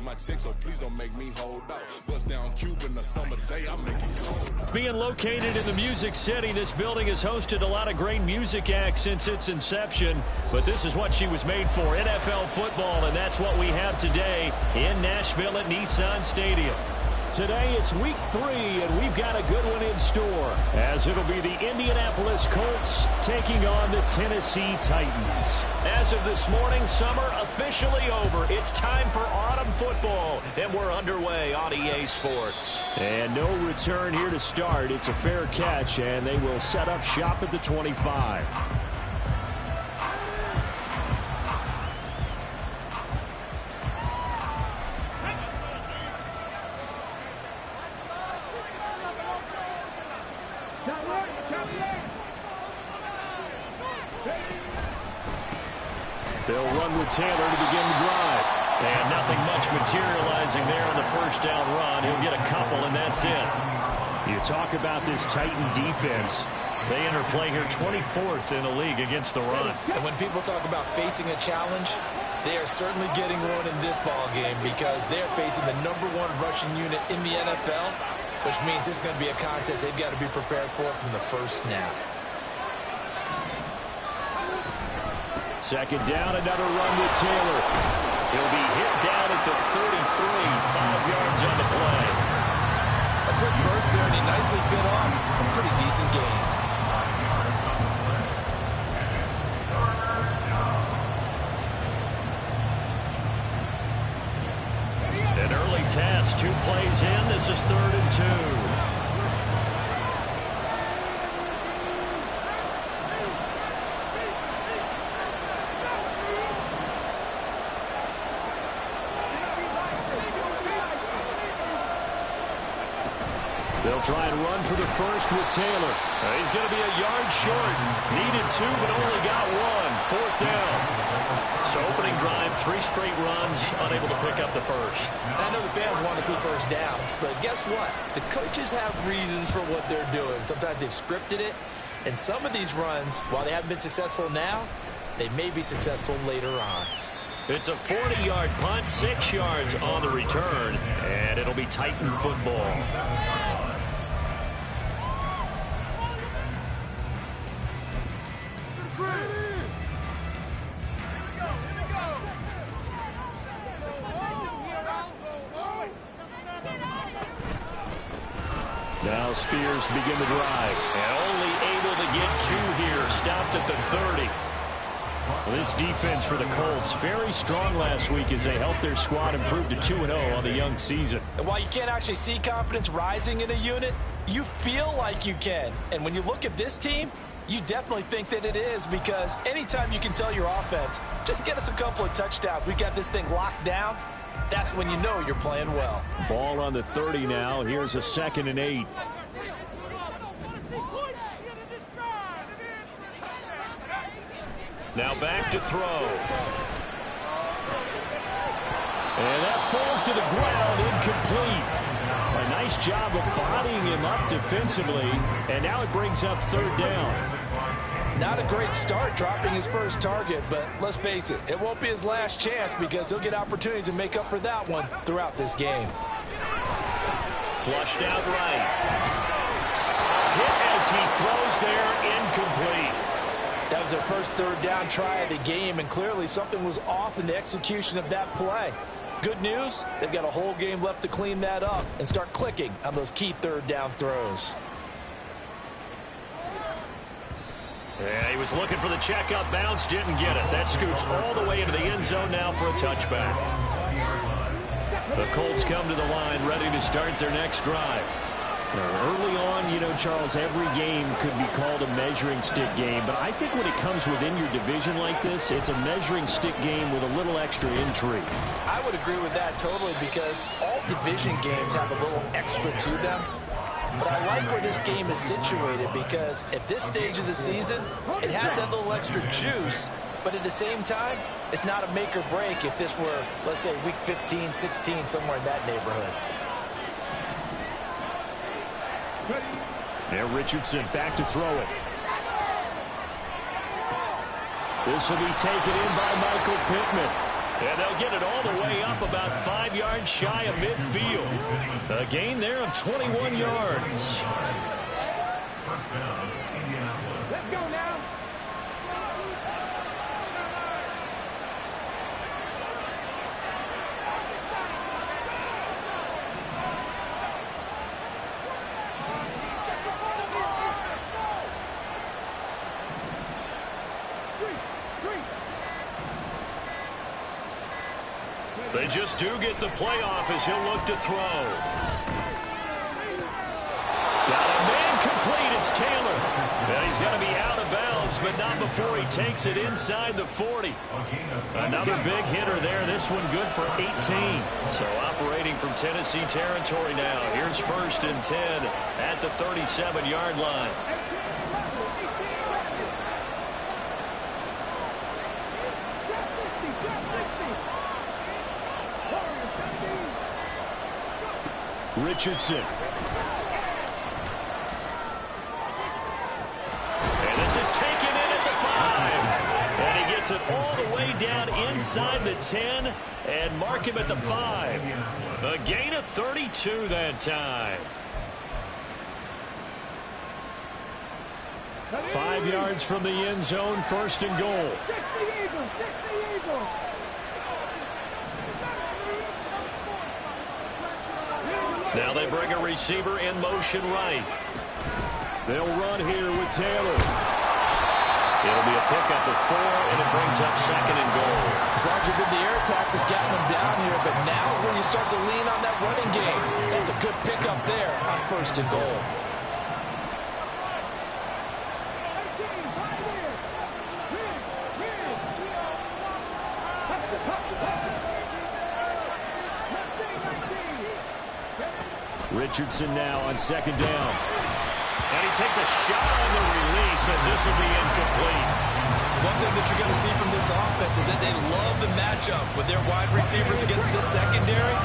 my check, so please don't make me hold out. Bust down Cuban a summer day, I make it cold. Being located in the Music City, this building has hosted a lot of great music acts since its inception. But this is what she was made for, NFL football, and that's what we have today in Nashville at Nissan Stadium. Today it's week 3, and we've got a good one in store, as it'll be the Indianapolis Colts taking on the Tennessee Titans. As of this morning, summer officially over. It's time for autumn football, and we're underway on EA Sports. And no return here to start. It's a fair catch, and they will set up shop at the 25. They'll run with Taylor to begin the drive. And nothing much materializing there on the first down run. He'll get a couple, and that's it. You talk about this Titan defense. They enter play here 24th in the league against the run. And when people talk about facing a challenge, they are certainly getting one in this ball game because they're facing the #1 rushing unit in the NFL, which means it's going to be a contest they've got to be prepared for from the first snap. Second down, another run with Taylor. He'll be hit down at the 33, 5 yards on the play. A quick burst there, and he nicely bit off a pretty decent gain. An early test, 2 plays in. This is 3rd and 2. They'll try and run for the first with Taylor. He's going to be a yard short. Needed 2, but only got 1. 4th down. So opening drive, 3 straight runs, unable to pick up the first. I know the fans want to see first downs, but guess what? The coaches have reasons for what they're doing. Sometimes they've scripted it, and some of these runs, while they haven't been successful now, they may be successful later on. It's a 40-yard punt, 6 yards on the return, and it'll be Titan football. Now Spears to begin the drive, and only able to get 2 here, stopped at the 30. Well, this defense for the Colts, very strong last week as they helped their squad improve to 2-0 on the young season. And while you can't actually see confidence rising in a unit, you feel like you can. And when you look at this team, you definitely think that it is, because anytime you can tell your offense, just get us a couple of touchdowns, we got this thing locked down, that's when you know you're playing well. Ball on the 30 now. Here's a 2nd and 8. Now back to throw. And that falls to the ground, incomplete. A nice job of bodying him up defensively, and now it brings up 3rd down. Not a great start dropping his first target, but let's face it, it won't be his last chance because he'll get opportunities to make up for that one throughout this game. Flushed out right. Hit as he throws there, incomplete. That was their first 3rd down try of the game, and clearly something was off in the execution of that play. Good news, they've got a whole game left to clean that up and start clicking on those key 3rd down throws. Yeah, he was looking for the checkup bounce, didn't get it. That scoots all the way into the end zone now for a touchback. The Colts come to the line ready to start their next drive. Early on, you know, Charles, every game could be called a measuring stick game, but I think when it comes within your division like this, it's a measuring stick game with a little extra intrigue. I would agree with that totally, because all division games have a little extra to them. But I like where this game is situated, because at this stage of the season, it has that little extra juice, but at the same time, it's not a make or break if this were, let's say, week 15, 16, somewhere in that neighborhood. Now Richardson back to throw it. This will be taken in by Michael Pittman. And they'll get it all the way up about 5 yards shy of midfield. A gain there of 21 yards. Let's go now. They just do get the playoff as he'll look to throw. Got a man complete. It's Taylor. And he's going to be out of bounds, but not before he takes it inside the 40. Another big hitter there. This one good for 18. So operating from Tennessee territory now. Here's 1st and 10 at the 37-yard line. Richardson. And this is taken in at the 5. And he gets it all the way down inside the 10 and mark him at the 5. A gain of 32 that time. 5 yards from the end zone, 1st and goal. Now they bring a receiver in motion right. They'll run here with Taylor. It'll be a pickup of 4, and it brings up 2nd and goal. It's largely been the air attack that's gotten them down here, but now is where you start to lean on that running game. That's a good pickup there on 1st and goal. Richardson now on 2nd down. And he takes a shot on the release as this will be incomplete. One thing that you're going to see from this offense is that they love the matchup with their wide receivers against this secondary.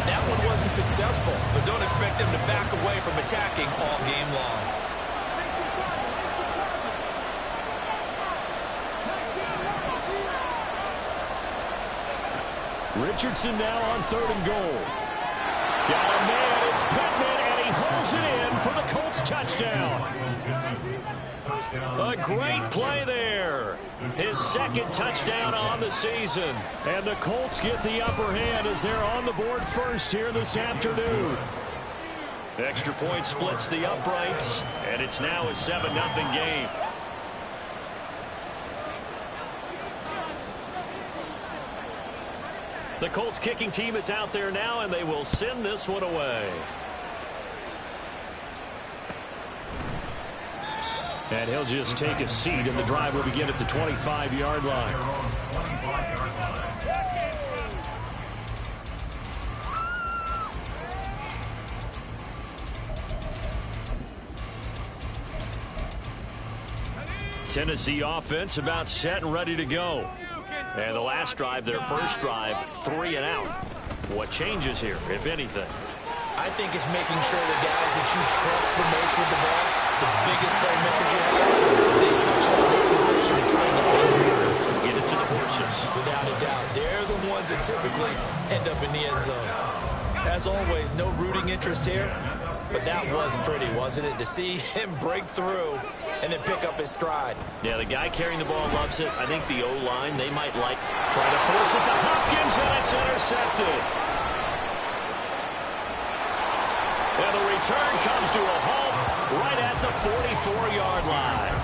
That one wasn't successful, but don't expect them to back away from attacking all game long. Richardson now on 3rd and goal. Got a man, it's Pittman, and he holds it in for the Colts touchdown. A great play there. His 2nd touchdown on the season. And the Colts get the upper hand as they're on the board first here this afternoon. Extra point splits the uprights, and it's now a 7-0 game. The Colts kicking team is out there now, and they will send this one away. And he'll just take a seat, and the drive will begin at the 25-yard line. Tennessee offense about set and ready to go. And the last drive, their first drive, 3 and out. What changes here, if anything? I think it's making sure the guys that you trust the most with the ball, the biggest playmakers you have, that they touch on this position and try and get things moving. Get it to the horses. Without a doubt, they're the ones that typically end up in the end zone. As always, no rooting interest here, but that was pretty, wasn't it? To see him break through and then pick up his stride. Yeah, the guy carrying the ball loves it. I think the O-line, they might like trying to force it to Hopkins, and it's intercepted. And the return comes to a halt right at the 44-yard line.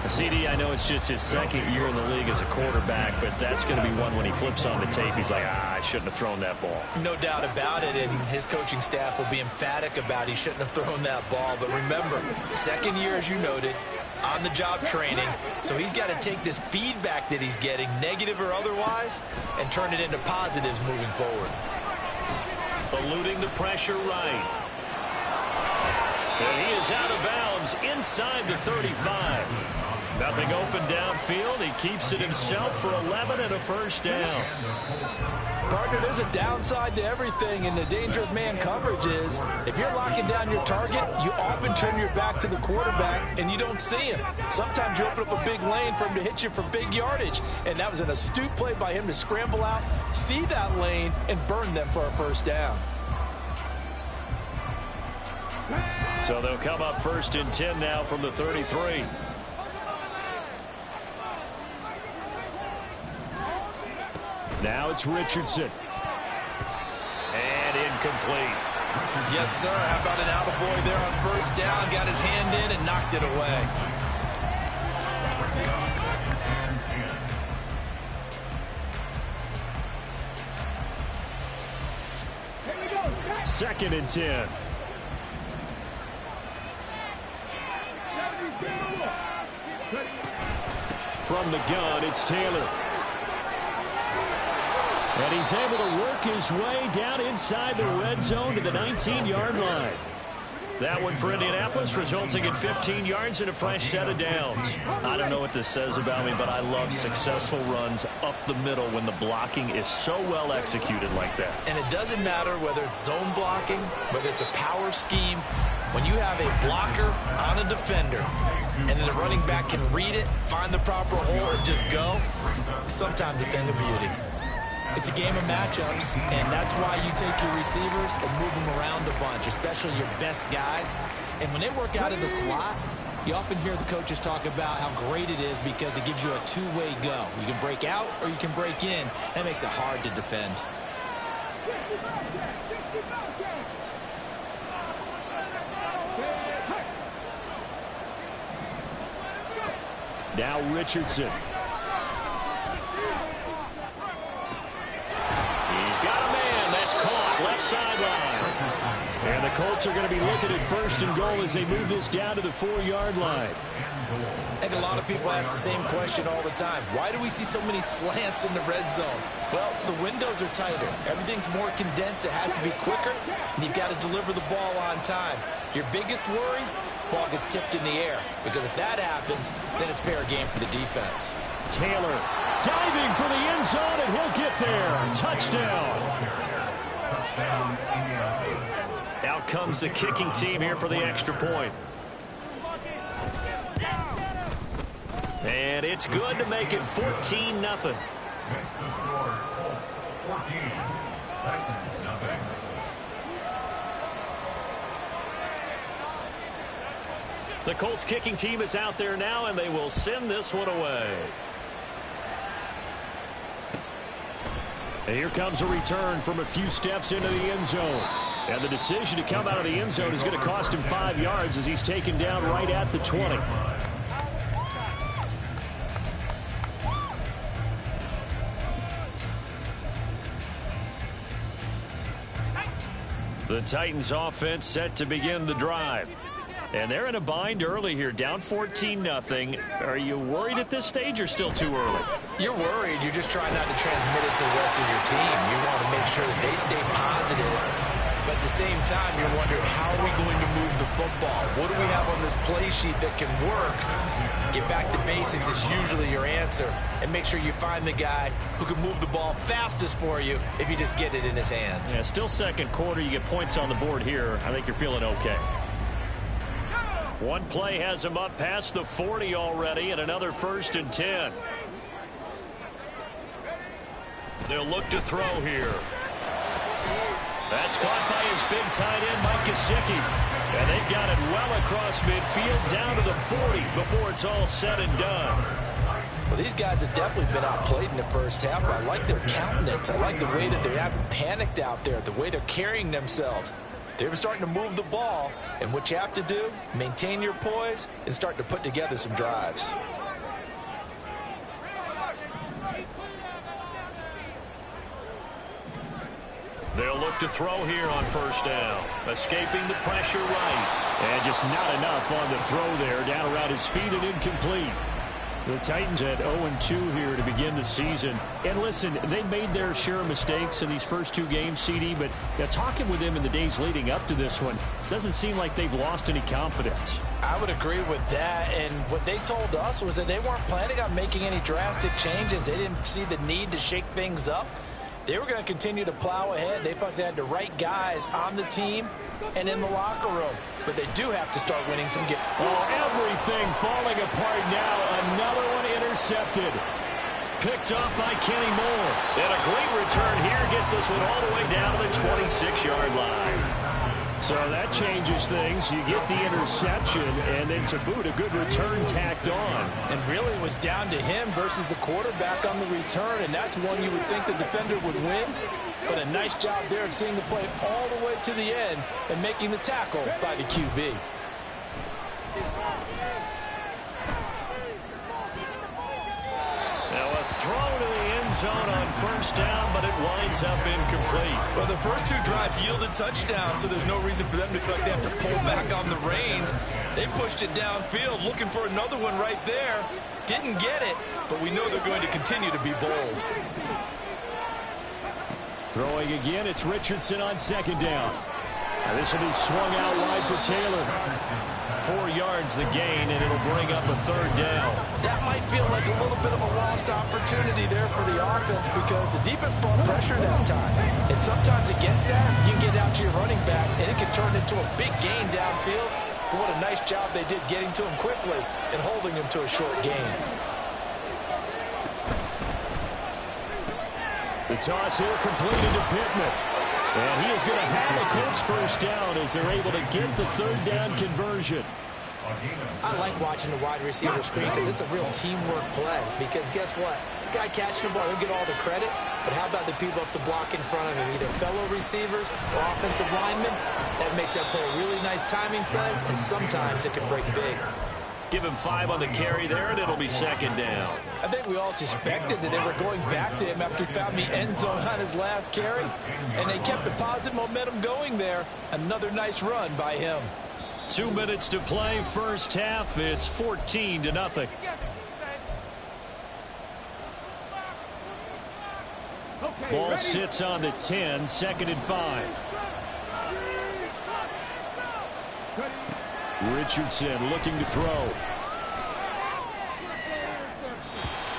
CD, I know it's just his 2nd year in the league as a quarterback, but that's going to be one when he flips on the tape. He's like, I shouldn't have thrown that ball. No doubt about it, and his coaching staff will be emphatic about he shouldn't have thrown that ball. But remember, 2nd year, as you noted, on-the-job training, so he's got to take this feedback that he's getting, negative or otherwise, and turn it into positives moving forward. Eluding the pressure right. And he is out of bounds inside the 35. Nothing open downfield. He keeps it himself for 11 and a first down. Partner, there's a downside to everything, and the dangerous man coverage is if you're locking down your target, you often turn your back to the quarterback and you don't see him. Sometimes you open up a big lane for him to hit you for big yardage, and that was an astute play by him to scramble out, see that lane, and burn them for a first down. So they'll come up 1st and 10 now from the 33. Now it's Richardson. And incomplete. Yes, sir. How about an attaboy there on first down? Got his hand in and knocked it away. 2nd and 10. From the gun, it's Taylor. And he's able to work his way down inside the red zone to the 19-yard line. That one for Indianapolis, resulting in 15 yards and a fresh set of downs. I don't know what this says about me, but I love successful runs up the middle when the blocking is so well executed like that. And it doesn't matter whether it's zone blocking, whether it's a power scheme. When you have a blocker on a defender, and then the running back can read it, find the proper hole, and just go, sometimes a thing of beauty. It's a game of matchups, and that's why you take your receivers and move them around a bunch, especially your best guys. And when they work out of the slot, you often hear the coaches talk about how great it is because it gives you a two-way go. You can break out or you can break in. That makes it hard to defend. Now Richardson. He's got a man. That's caught. Left sideline. And the Colts are going to be looking at 1st and goal as they move this down to the 4-yard line. I think a lot of people ask the same question all the time. Why do we see so many slants in the red zone? Well, the windows are tighter. Everything's more condensed. It has to be quicker, and you've got to deliver the ball on time. Your biggest worry? Ball gets tipped in the air, because if that happens, then it's fair game for the defense. Taylor diving for the end zone, and he'll get there. Touchdown. Out comes the kicking team here for the extra point. And it's good to make it 14-0. Makes the score Colts 14, Titans nothing. The Colts kicking team is out there now, and they will send this one away. And here comes a return from a few steps into the end zone. And the decision to come out of the end zone is going to cost him 5 yards as he's taken down right at the 20. The Titans offense set to begin the drive. And they're in a bind early here, down 14-0. Are you worried at this stage or still too early? You're worried. You're just trying not to transmit it to the rest of your team. You want to make sure that they stay positive. But at the same time, you're wondering, how are we going to move the football? What do we have on this play sheet that can work? Get back to basics is usually your answer. And make sure you find the guy who can move the ball fastest for you if you just get it in his hands. Yeah, still second quarter. You get points on the board here. I think you're feeling okay. One play has him up past the 40 already, and another 1st and 10. They'll look to throw here. That's caught by his big tight end, Mike Gesicki. And they've got it well across midfield down to the 40 before it's all said and done. Well, these guys have definitely been outplayed in the first half. I like their countenance. I like the way that they haven't panicked out there, the way they're carrying themselves. They're starting to move the ball, and what you have to do, maintain your poise and start to put together some drives. They'll look to throw here on 1st down. Escaping the pressure right. And just not enough on the throw there. Down around his feet and incomplete. The Titans at 0-2 here to begin the season. And listen, they made their share of mistakes in these first two games, CD, but talking with them in the days leading up to this one, doesn't seem like they've lost any confidence. I would agree with that, and what they told us was that they weren't planning on making any drastic changes. They didn't see the need to shake things up. They were going to continue to plow ahead. They felt they had the right guys on the team and in the locker room. But they do have to start winning some games. Oh, everything falling apart now. Another one intercepted. Picked off by Kenny Moore. And a great return here gets this one all the way down to the 26-yard line. So that changes things. You get the interception, and then to boot, a good return tacked on. And really it was down to him versus the quarterback on the return, and that's one you would think the defender would win. But a nice job there of seeing the play all the way to the end and making the tackle by the QB. Now a throw to the end zone on first down, but it winds up incomplete. Well, the first two drives yielded touchdowns, so there's no reason for them to feel like they have to pull back on the reins. They pushed it downfield, looking for another one right there. Didn't get it, but we know they're going to continue to be bold. Throwing again, it's Richardson on second down. Now this will be swung out wide for Taylor. 4 yards the gain, and it'll bring up a third down. That might feel like a little bit of a lost opportunity there for the offense because the defense brought pressure that time. And sometimes against that, you can get out to your running back, and it can turn into a big gain downfield. But what a nice job they did getting to him quickly and holding him to a short gain. The toss here completed to Pittman. And he is going to have a Colts first down as they're able to get the third down conversion. I like watching the wide receiver screen because it's a real teamwork play. Because guess what? The guy catching the ball, he'll get all the credit. But how about the people up to block in front of him, either fellow receivers or offensive linemen? That makes that play a really nice timing play, and sometimes it can break big. Give him 5 on the carry there, and it'll be second down. I think we all suspected that they were going back to him after he found the end zone on his last carry, and they kept the positive momentum going there. Another nice run by him. 2 minutes to play, first half. It's 14-0. Ball sits on the 10, second and 5. Richardson looking to throw.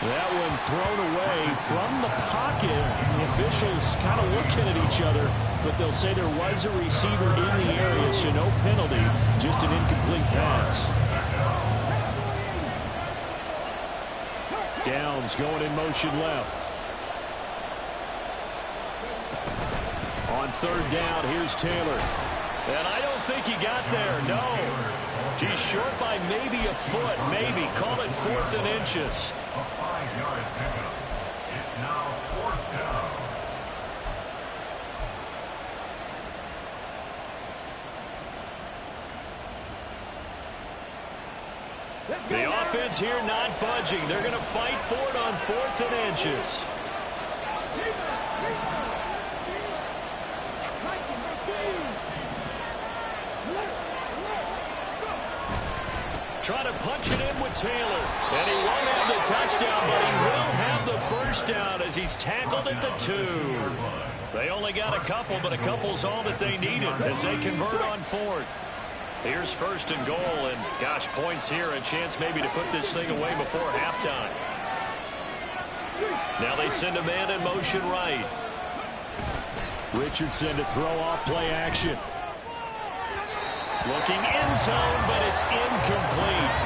That one thrown away from the pocket. The officials kind of looking at each other, but they'll say there was a receiver in the area, so no penalty, just an incomplete pass. Downs going in motion left. On third down, here's Taylor. And I don't think he got there, no. He's short by maybe a foot, maybe. Call it 4th and inches. A 5-yard pickup. It's now 4th down. The offense here not budging. They're going to fight for it on 4th and inches. Trying to punch it in with Taylor. And he won't have the touchdown, but he will have the first down as he's tackled at the 2. They only got a couple, but a couple's all that they needed as they convert on 4th. Here's first and goal, and gosh, points here, a chance maybe to put this thing away before halftime. Now they send a man in motion right. Richardson to throw off play action. Looking end zone, but it's incomplete.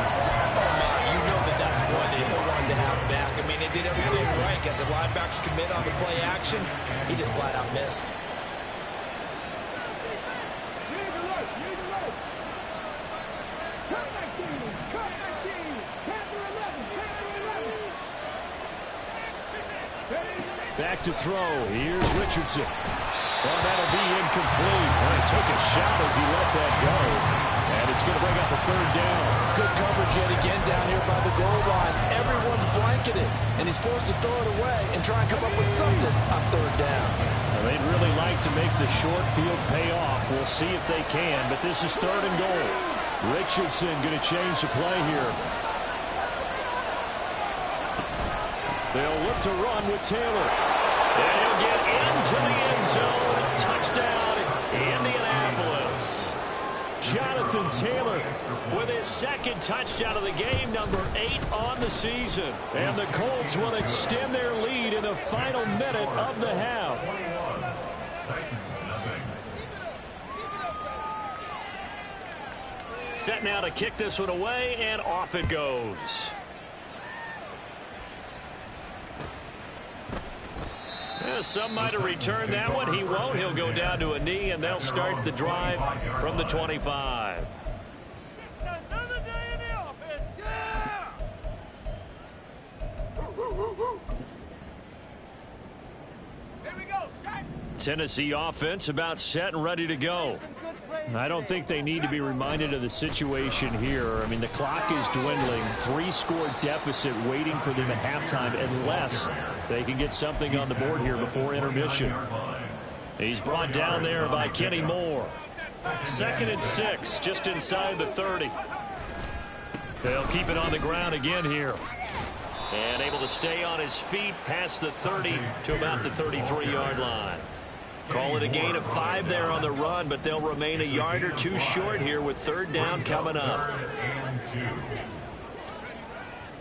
You know that's one they still wanted to have back. I mean, they did everything right. Got the linebackers commit on the play action. He just flat out missed. Back to throw. Here's Richardson. Well, that'll be incomplete. Well, he took a shot as he let that go. And it's going to bring up a third down. Good coverage yet again down here by the goal line. Everyone's blanketed, and he's forced to throw it away and try and come up with something on third down. Well, they'd really like to make the short field pay off. We'll see if they can, but this is third and goal. Richardson going to change the play here. They'll look to run with Taylor. And he'll get into the end zone. Touchdown, Indianapolis. Jonathan Taylor with his second touchdown of the game, number 8 on the season. And the Colts will extend their lead in the final minute of the half. Set now to kick this one away, and off it goes. Yeah, some might have returned that one. He won't. He'll go down to a knee, and they'll start the drive from the 25. Another day in the office. Yeah! Here we go, set. Tennessee offense about set and ready to go. I don't think they need to be reminded of the situation here. I mean, the clock is dwindling. 3-score deficit waiting for them at halftime unless they can get something on the board here before intermission. He's brought down there by Kenny Moore. 2nd and 6, just inside the 30. They'll keep it on the ground again here. And able to stay on his feet past the 30 to about the 33-yard line. Call it a gain of 5 there on the run, but they'll remain a yard or two short here with 3rd down coming up.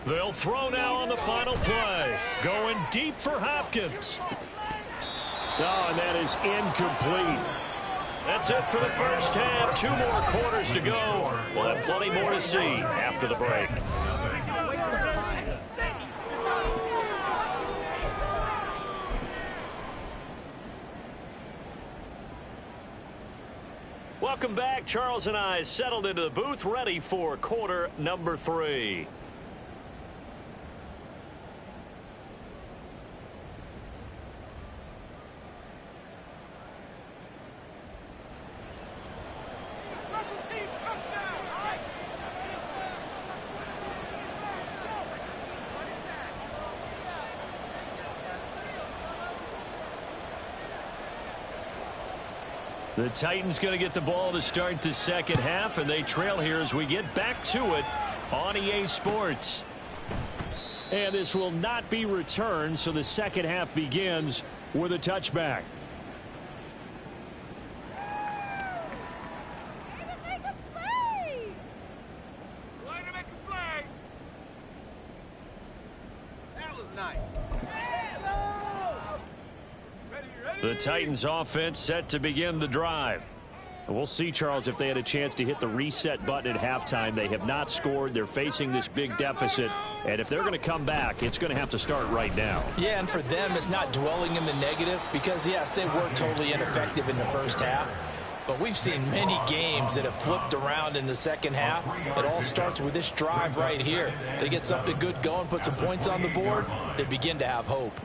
They'll throw now on the final play. Going deep for Hopkins. Oh, and that is incomplete. That's it for the first half. 2 more quarters to go. We'll have plenty more to see after the break. Welcome back. Charles and I settled into the booth, ready for quarter number 3. Special teams touchdown. All right. The Titans going to get the ball to start the second half, and they trail here as we get back to it on EA Sports. And this will not be returned, so the second half begins with a touchback. The Titans offense set to begin the drive. We'll see, Charles, if they had a chance to hit the reset button at halftime. They have not scored. They're facing this big deficit. And if they're going to come back, it's going to have to start right now. Yeah, and for them, it's not dwelling in the negative because, yes, they were totally ineffective in the first half. But we've seen many games that have flipped around in the second half. It all starts with this drive right here. They get something good going, put some points on the board, they begin to have hope.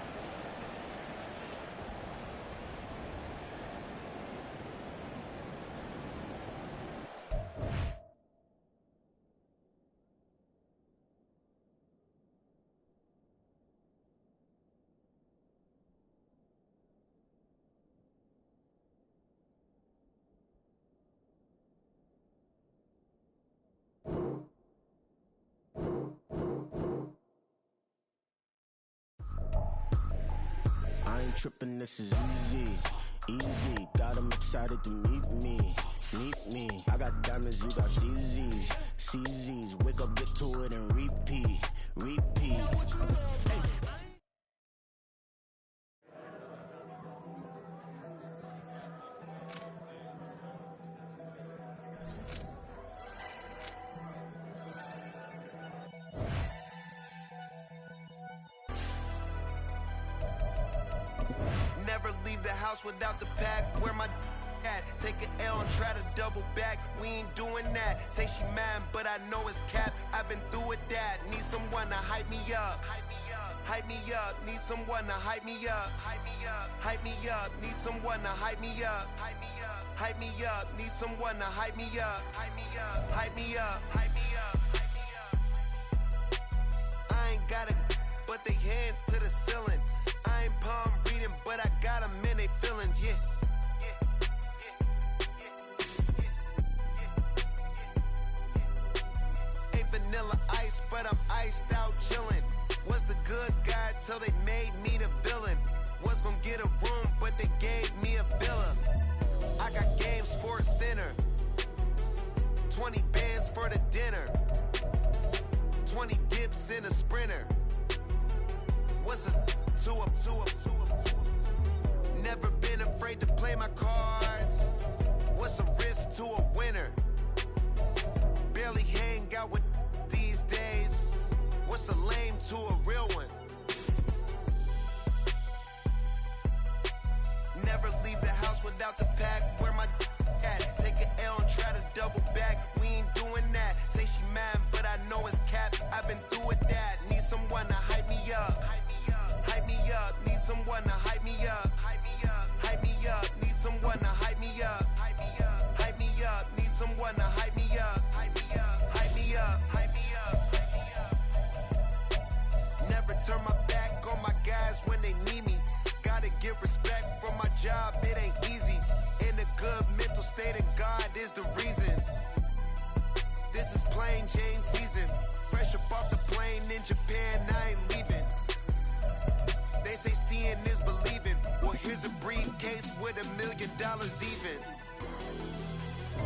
I ain't tripping, this is easy, easy. Got 'em excited to meet me. I got diamonds, you got CZs. Wake up, get to it, and repeat. Hey. Never leave the house without the pack. Where my at? Take an L and try to double back. We ain't doing that. Say she mad, but I know it's cap. I've been through with that. Need someone to hype me up. Hype me up. Need someone to hype me up. Hype me up. Need someone to hype me up. Hype me up. Need someone to hype me up. Hype me up. I ain't got it, but they hands to the ceiling. I ain't palm reading, but I got them in they feelings, yeah. Ain't vanilla ice, but I'm iced out chillin'. Was the good guy till they play my cards. What's a risk to a winner? Barely hang out with these days. What's a lame to a real one? Never leave the house without the pack. Where my at? Take an L and try to double back. We ain't doing that. Say she mad, but I know it's cap. I've been through with that. Need someone to hype me up. Hype me up. Need someone to hype me up. Hype me up. Need someone to hype me up. Hype me up. Need someone to hype me up. Hype me up. Hype me up. Never turn my back on my guys when they need me. Gotta give respect for my job, it ain't easy. In a good mental state and God is the reason. This is plain Jane season. Fresh up off the plane in Japan, I ain't leaving. They say seeing is believing. Well, here's a briefcase with $1 million even.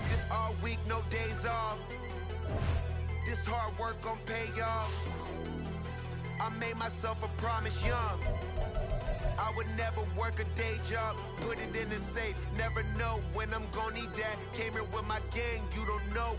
This all week, no days off. This hard work gon' pay y'all. I made myself a promise young. I would never work a day job, put it in the safe. Never know when I'm gon' need that. Came here with my gang, you don't know